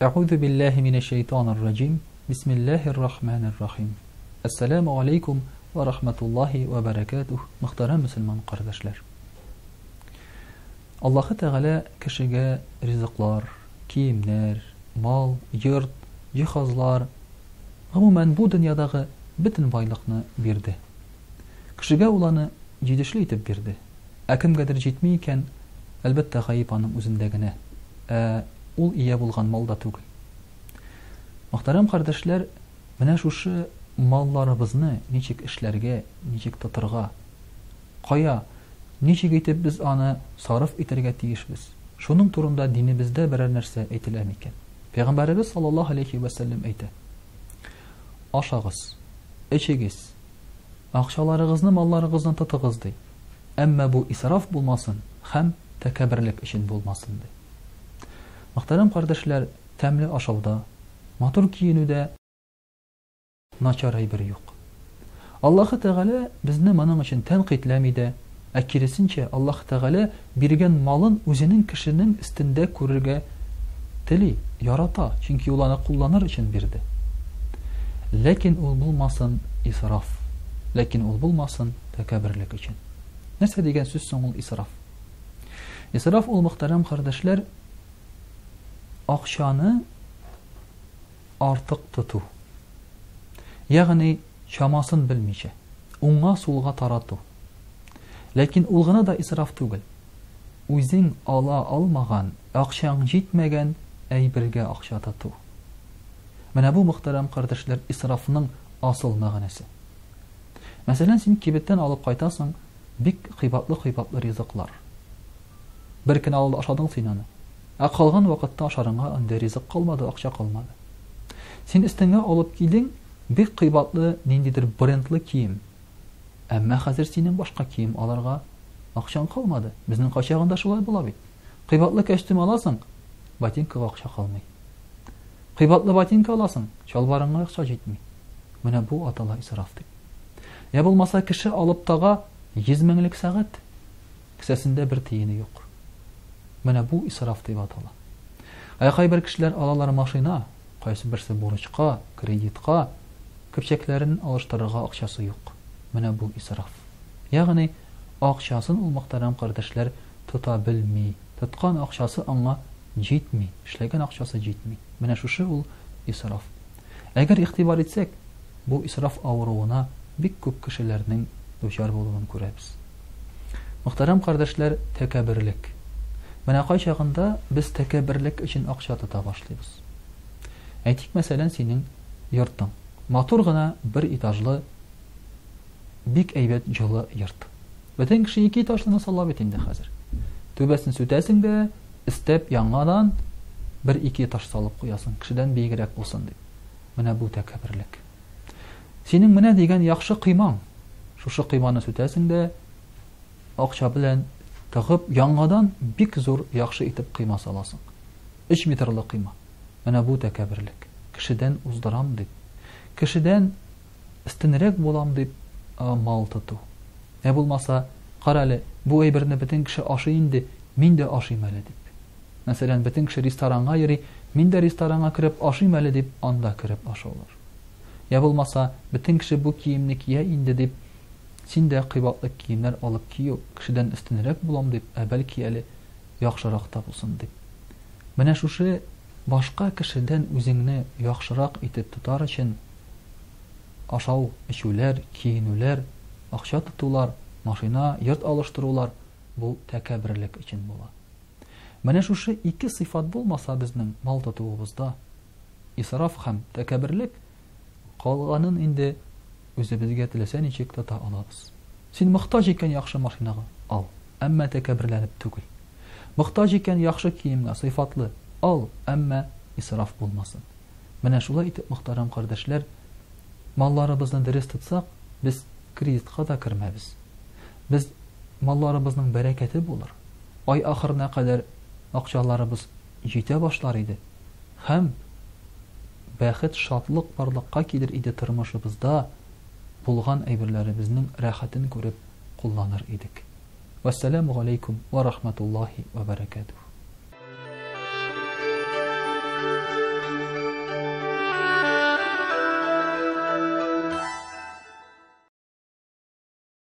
Euzu billahi mineşşeytanirracim. Bismillahirrahmanirrahim. Esselamu aleyküm ve rahmetullahi ve berekatuh. Muhterem Müslüman kardeşler. Allah-u Teala kişiye rızıklar, kiyimler, mal, yurt, cihazlar, umumen bu dünyadaki bütün baylıkны berdi. Kişiye olanı cidişli itip berdi. Kimgedir jetmeyken elbette gayip anın özündegine. Ул ия булган малда түгел. Мөхтәрәм кардәшләр, менә шушы малларыбызны ничек эшләргә, ничек тотырга, кая, ничек итеп без аны сарыф итәргә тиешбез. Шуның турында динебездә берәр нәрсә әйтелә микән? Пәйгамбәрбез саллаллаһу алейхи ва саллям әйтә: Ашагыз, эчегез, акчаларыгызны, малларыгызны тотыгыз ди. Әмма бу исраф булмасын һәм тәкәбберлек өчен булмасын ди. Muhterem kardeşler, təmli aşavda, matır kiyinüdə naçar əybiri yox. Allah-u Teala bizni bunun için tənqidləmidə, əkirisinçə Allah-u Teala birgən malın özünün kişinin üstündə körürgə tili, yarata, çünki olanı kullanır için birdi. Lakin ol bulmasın israf, lakin ol bulmasın təkəbbürlük için. Nəsə degen söz son israf. İsraf ol muhterem kardeşler, akşanı artık tutu. Yani şamasın bilmeyce. Ona sulga taratu. Lakin ulgana da israf tugul. Uzin ala almagan, akşan jitmegen eybirge akşa tutu. Mene bu muhterem kardeşler israfının asıl mağanası. Mesela sen kibetten alıp kaytasın, bik kıybatlı rızıklar. Bir kine aldı aşadın sinanı. Қалған вакытта ашарыңа анда ризык калмады, акча калмады. Сен истеңә алып килдең бик кыйбатлы ниндидер брендлы кием. Әмма хәзер синең башка кием аларга акчаң калмады. Безнең качагында шулай була бит. Кыйбатлы костюм аласың, ботинкага акча калмый. Кыйбатлы ботинка аласың, чалбарыңа акча җитми. Менә бу атала исраф ди. Я булмаса кеше алып тага 100 меңлек сәгать, кесәсендә бер тиене юк. Менә бу исраф дип атала. Кайбер кешеләр алалар машина, кайсы берсе бурычка, кредитка, көпчәкләрен алыштырырга акчасы юк. Менә бу исраф. Ягъни акчасын ул мөхтәрәм кардәшләр тота белми, тоткан акчасы аңа җитми, эшләгән акчасы җитми. Менә шушы ул исраф. Әгәр игътибар итсәк, бу исраф авыруына бик күп кешеләрнең дучар булуын күрәбез. Мөхтәрәм кардәшләр, тәкәбберлек. Менә кай чагында без тәкәбберлек өчен акча тота башлыйбыз. Әйтик, мәсәлән, синең йортың. Матур гына бер этажлы, бик әйбәт җылы йорт. Бөтен кеше 2 этажлыны салып бит инде хәзер. Түбәсен сүтәсең дә, истәп яңадан 1-2 этаж салып куясың, кешедән бигрәк булсын дип. Менә бу тәкәбберлек. Синең менә дигән яхшы кыймаң. Шушы кыйманы сүтәсең дә, акча белән тагып яңадан бик зур яхшы итеп кыйма саласың. 3 метрлы кыйма. Менә бу тәкәбберлек. Кешедән уздырам дип, кешедән истинрәк булам дип мал тоту. Я булмаса, карале, бу әйберне бөтен кеше ашый инде, мин дә ашыйм әле дип. Мәсәлән, бөтен кеше ресторанга йөри, мин дә ресторанга кирип ашыйм әле дип, анда кирип ашаулар. Я булмаса, бөтен кеше бу киемне кия инде дип, син дә кыйбатлы киемнәр алып кию, кешедән истинрәк булам дип, бәлки әле яхшырак та булсын дип. Менә шушы башка кешедән үзеңне яхшырак итеп тотар өчен ашау, эчүләр, киенүләр, акча тотулар, машина, йорт алыштырулар бу тәкәбберлек өчен була. Менә шушы 2 сыйфат булмаса безнең мал тотуыбызда, исраф һәм тәкәбберлек, калганын инде үзебезгә теләсә ничек тота алабыз. Син мохтаҗ икән яхшы машинага, ал, әмма тәкәбберләнеп түгел. Мохтаҗ икән яхшы киемгә, сыйфатлы, ал, әмма исраф булмасын. Менә шулай итеп, мөхтәрәм кардәшләр, малларыбызны дөрес тотсак, без кредитка да кирмәбез. Без малларыбызның бәрәкәте булыр. Ай ахырына кадәр акчаларыбыз җитә башлар иде. Һәм бәхет, шатлык, барлыкка килер иде тормышыбызда. Булган әйберләребезнең рәхәтен күреп кулланыр идек. Вассаламу алейкум ва рахматуллахи ва баракатух.